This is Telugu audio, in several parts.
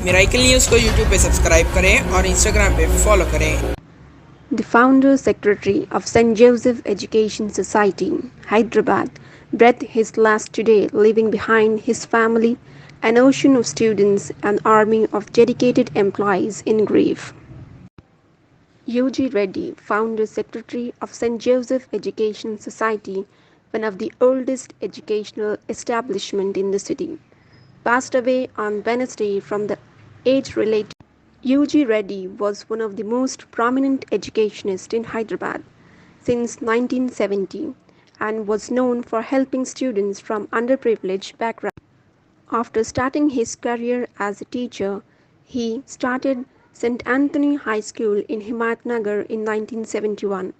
मिराइकल न्यूज़ को यूट्यूब पे सब्सक्राइब करें और इंस्टाग्राम पे फॉलो करें। The founder secretary of St. Joseph Education Society, Hyderabad, breathed his last today, leaving behind his family, an ocean of students, an army of dedicated employees in grief. U.G. Reddy, founder secretary of St. Joseph Education Society, one of the oldest educational establishments in the city, passed away on Wednesday from the age-related. U.G. Reddy was one of the most prominent educationists in Hyderabad since 1970 and was known for helping students from underprivileged backgrounds. After starting his career as a teacher, he started St. Anthony High School in Himatnagar in 1971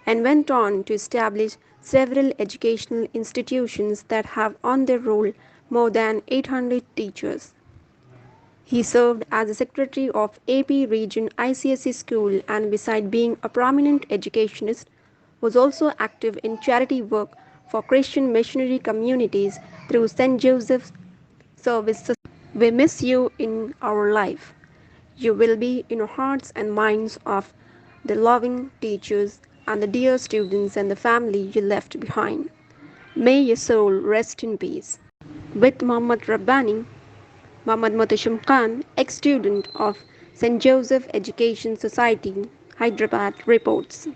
and went on to establish several educational institutions that have on their roll more than 800 teachers. He served as the secretary of AP Region ICSE School and beside being a prominent educationist, was also active in charity work for Christian missionary communities through St. Joseph's Service Society. We miss you in our life. You will be in our hearts and minds of the loving teachers and the dear students and the family you left behind. May your soul rest in peace. With Muhammad Rabbani, Muhammad Muhtasham Khan, ex-student of St. Joseph Education Society, Hyderabad, reports.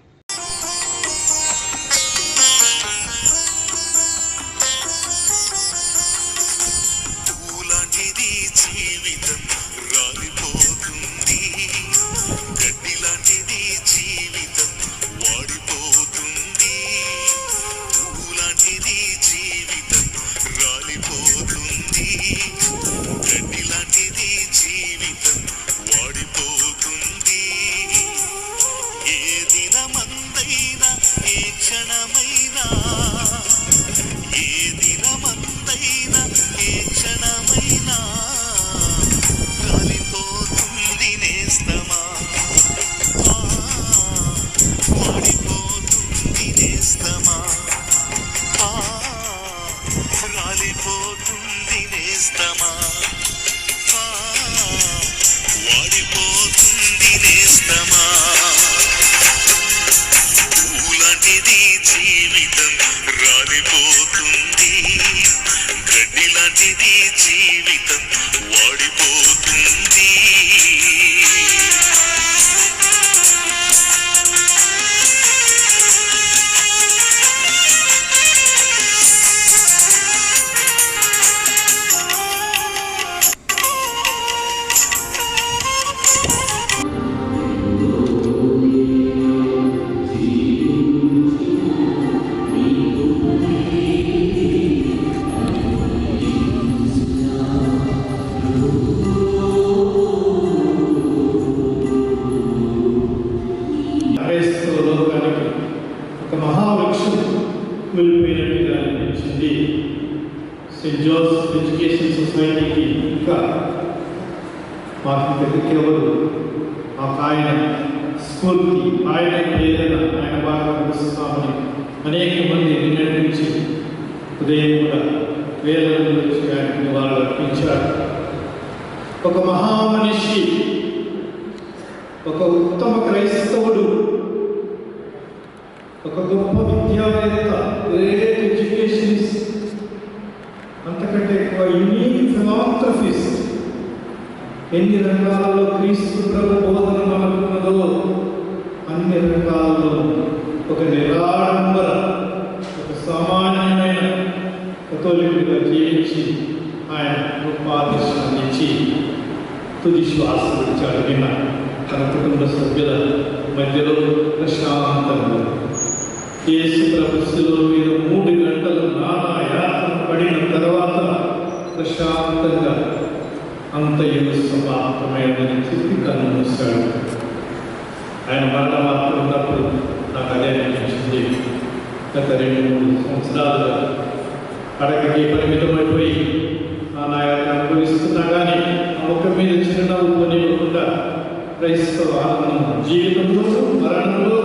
Saint Joseph education సొసైటీకి ఇంకా మాకు ఎవరు ఆయన స్ఫూర్తి, ఆయన ప్రేరణ, ఆయన బాగా నడుస్తామని అనేక మంది నిన్నటి నుంచి ఉదయం కూడా వేల మంది వచ్చి ఆయనకు వాళ్ళు అర్పించారు. ఒక మహామనిషి, ఒక ఉత్తమ క్రైస్తవుడు, ఒక గొప్ప విద్యావేత్త, గ్రేట్ ఎడ్యుకేషనిస్ట్, అంతకంటే ఎక్కువ యూనిక్ ఫిలాంథ్రఫిస్ట్. ఎన్ని రంగాలలో క్రీస్తు ప్రభు బోధన మనకున్నదో అన్ని రంగాల్లో ఒక నిరాడంబర, ఒక సామాన్యమైన కథోలికుడిగా జీవించి ఆయన గొప్ప ఆదర్శాన్ని ఇచ్చి తుది శ్వాస విడిచాడు. నిన్న తన కుటుంబ సభ్యుల మధ్యలో ప్రశాంతంగా యేసు ప్రభు శిలువ మీద 3 గంటలు నానా యాతన పడిన తర్వాత ప్రశాంతంగా అంతయు సమాప్తమైనదని చెప్పి కన్ను మూశాడు. ఆయన మరణ వార్త ఉన్నప్పుడు నాకు అదే అనిపించింది. గత 2-3 సంవత్సరాలుగా అడగకి పరిమితమైపోయి నాయన అనుభవిస్తున్నా కానీ ఆ ముఖం మీద చిరునవ్వు కొనివ్వకుండా క్రైస్తవ ఆత్మను జీవితంలో, మరణంలో,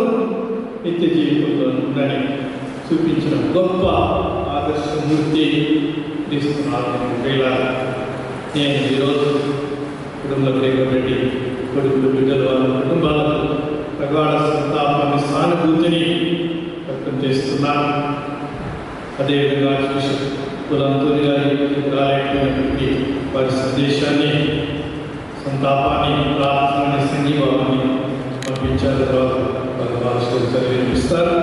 నిత్య జీవితంలో ఉందని చూపించిన గొప్ప ఆదర్శమూర్తి క్రీస్తు ఆత్మ. నేను ఈరోజు ఇక్కడ సందేశాన్ని, సంతాపాన్ని, ప్రార్థనని, సంఘీభావాన్ని పంపించారు. తర్వాత భాషలు చదివిస్తారు.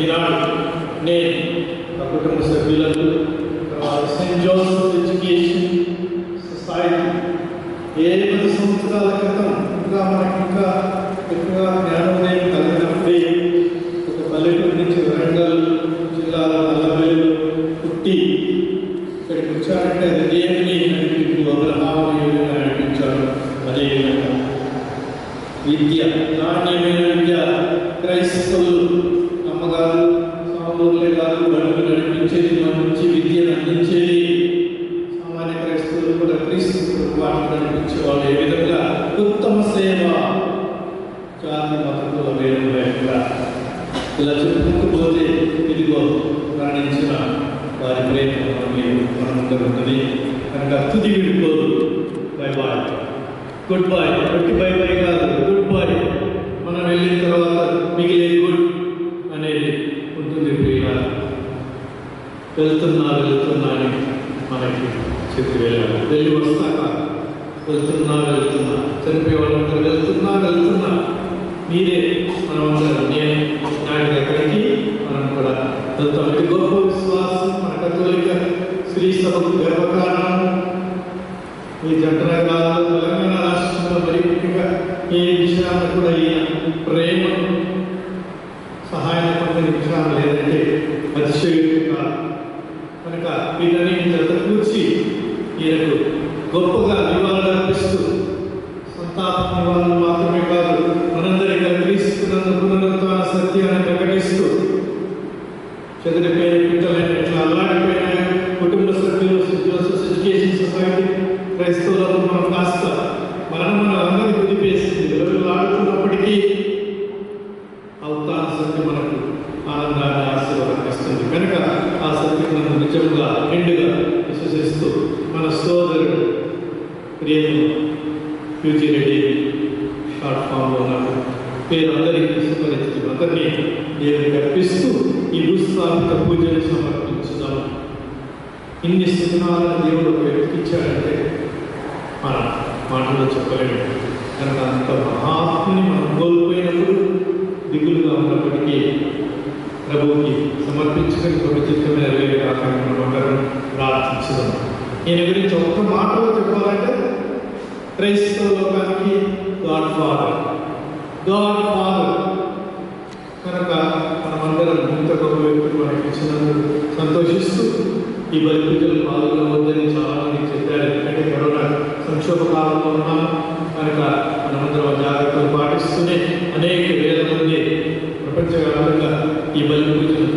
ఈనాడు నేను నా కుటుంబ సభ్యులకు, తర్వాత సెయింట్ జోసెఫ్ ఎడ్యుకేషన్ సొసైటీ 10 సంవత్సరాల క్రితం ఇంకా మనకి ఇంకా ఎక్కువ జ్ఞానోదయం కలిగినప్పుడే ఒక పల్లెటూరు నుంచి వరంగల్ జిల్లాలో నల్లబెల్లిలో పుట్టి ఇక్కడికి వచ్చారంటే అది దేవుని నడిపింపు, అబ్రహాముని నడిపించాడు. అదేవిధంగా విద్య, నాణ్యమైన విద్య, క్రైస్తవులు అమ్మగారు సామూర్లే గారు బడులు నడిపించేది, మంచి విద్యను అందించేది. సామాన్య క్రైస్తవులు కూడా క్రీస్తు వాటిని నడిపించేవాళ్ళు. ఏ విధంగా ఉత్తమ సేవ, జాతి మతంలో వేరు లేకుండా ఇలా చెప్పుకుంటూ పోతే ఇదిగో ప్రాణించిన వారి ప్రయత్నం మనందరూ ఉన్నది. కనుక తుది విడిపోదు. Bye boy, good boy. ప్రతి బై బై కాదు, గుడ్ బాయ్. మనం వెళ్ళిన తర్వాత మిగిలే గుడ్ అనేది ఉంటుంది. వెళ్తున్నా అని మనకి చెప్పి వెళ్ళాలి. వెళ్ళి వస్తాక వెళ్తున్నా చనిపోయే వాళ్ళందరూ వెళ్తున్నా. మీరే మనమందరం, నేను నాటి ఎక్కడికి మనం కూడా వెళ్తాం. ఇది గొప్ప విశ్వాసం. మన కథోలిక శ్రీ సభకు గర్వకారణం. ఈ జంటనగరాల్లో తెలంగాణ రాష్ట్రంలో మరి ముఖ్యంగా ఏ విషయాన్ని కూడా ఈయన ప్రేమ సహాయం పొందిన విషయాలు లేదంటే అతిశయోక్తి కాదు. కనుక వీటన్నింటి జత కూర్చి ఈయనకు గొప్పగా నివాళులు అర్పిస్తూ, సంతాప నివాళులు మాత్రమే కాదు, మనందరిగా క్రీస్తునందు పునరుత్థాన సత్యాన్ని ప్రకటిస్తూ చెదిరిపోయిన పిట్టలైన ఇట్లా అల్లాడిపోయిన కుటుంబ సభ్యులు జోసెఫ్ ఎడ్యుకేషన్ సొసైటీ క్రైస్తవులకు మనం కాస్త మనందరినీ కుదిపేసింది. ఎవరు ఆడుతున్నప్పటికీ అవతాన సత్యం మనకు ఆనందాన్ని, ఆశీర్వాదాన్ని ఇస్తుంది. కనుక ఆ సత్యం మనం నిజంగా నిండుగా విశ్వసిస్తూ మన సోదరుడు ప్రియము ఫ్యూచర్ రెడ్డి షార్ట్ ఫామ్లో ఉన్నట్టు పేరు అందరికీ సుపరిచితులు అందరినీ దేవునికి అర్పిస్తూ ఈ భూస్థాపిత పూజలు సమర్పించుదాము. ఇన్ని స్థితినాలను దేవుడు ఒక వ్యక్తికి ఇచ్చాడంటే మన మాటలో చెప్పలేము. కనుక అంత మహాత్ముని మనం కోల్పోయినప్పుడు దిగులుగా ఉన్నప్పటికీ ప్రభువుకి సమర్పించుకొని పవిత్రమైన నెరవేరే కాకుండా మనం అందరం ప్రార్థించుదాం. ఈయన గురించి ఒక్క మాటలో చెప్పాలంటే క్రైస్తవ లోకానికి గాడ్ ఫాదర్. కనుక మనమందరం ఇంత గొప్ప వ్యక్తులు మనకి ఇచ్చినందుకు సంతోషిస్తూ ఈ బలి పూజలు పాల్గొనవద్దని చాలా మంది చెప్పారు. ఎందుకంటే కరోనా సంక్షోభ కాలంలో ఉన్నాము కనుక మనమందరం జాగ్రత్తలు పాటిస్తూనే అనేక వేల మంది ప్రపంచవ్యాప్తంగా ఈ బలి పూజలు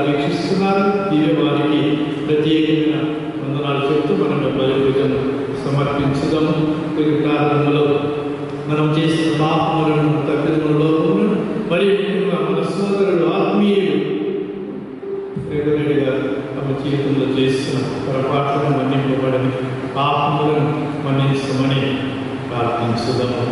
వీక్షిస్తున్నారు. ఇవే వారికి ప్రత్యేకమైన వందనాలు చెప్తూ మనం బలి పూజను సమర్పించుదాము. ప్రారంభంలో మనం చేసిన పాపములను, తప్పిదములలో మరియు మన సోదరుడు ఆత్మీయుడు రెడ్డి గారు తమ జీవితంలో చేసిన పొరపాట్లను మన్నింపబడని, పాపములను మన్నించమని ప్రార్థించుదాము.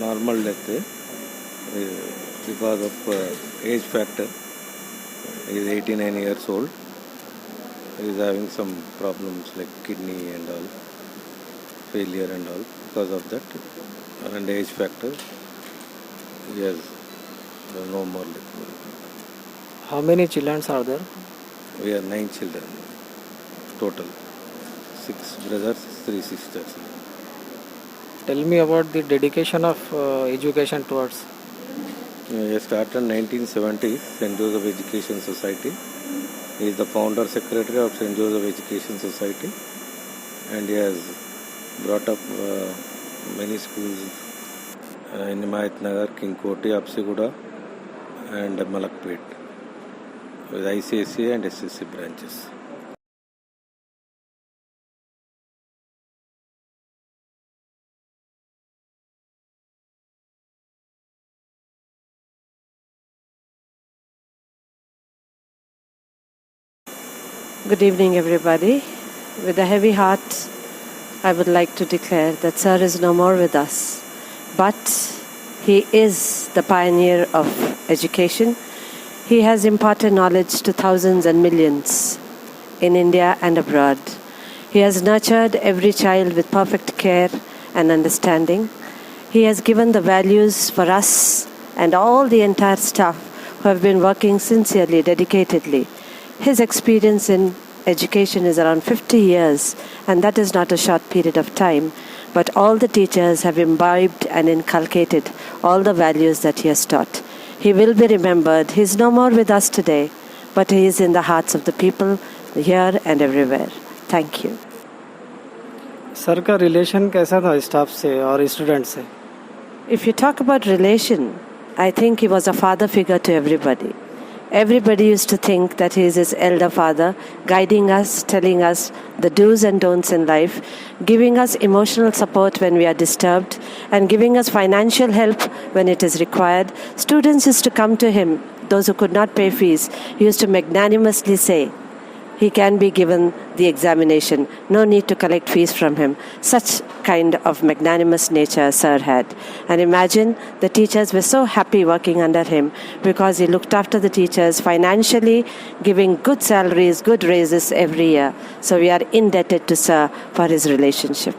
normal death because of age factor. He is 89 years old. He is having some problems like kidney and all, failure and all. Because of that and age factor, he has no more death. How many children are there? We are 9 children total, 6 brothers, 3 sisters. Tell me about the dedication of education towards. He started in 1970, St. Joseph Education Society. He is the founder secretary of St. Joseph Education Society, and he has brought up many schools in Himayat Nagar, King Koti, Apsiguda, and Malakpet. with ICSE and SSC branches. Good evening, everybody. With a heavy heart, I would like to declare that Sir is no more with us, but he is the pioneer of education. He has imparted knowledge to thousands and millions in India and abroad. He has nurtured every child with perfect care and understanding. He has given the values for us and all the entire staff who have been working sincerely, dedicatedly. His experience in education is around 50 years, and that is not a short period of time, but all the teachers have imbibed and inculcated all the values that he has taught. He will be remembered. He is no more with us today, but he is in the hearts of the people here and everywhere. Thank you. Sir का रिलेशन कैसा था स्टाफ से और स्टूडेंट से? If you talk about relation, I think he was a father figure to everybody. Everybody used to think that he is his elder father, guiding us, telling us the do's and don'ts in life, giving us emotional support when we are disturbed, and giving us financial help when it is required. Students used to come to him, those who could not pay fees. He used to magnanimously say, he can be given the examination. No need to collect fees from him. Such kind of magnanimous nature Sir had. And imagine the teachers were so happy working under him because he looked after the teachers financially, giving good salaries, good raises every year. So we are indebted to Sir for his relationship.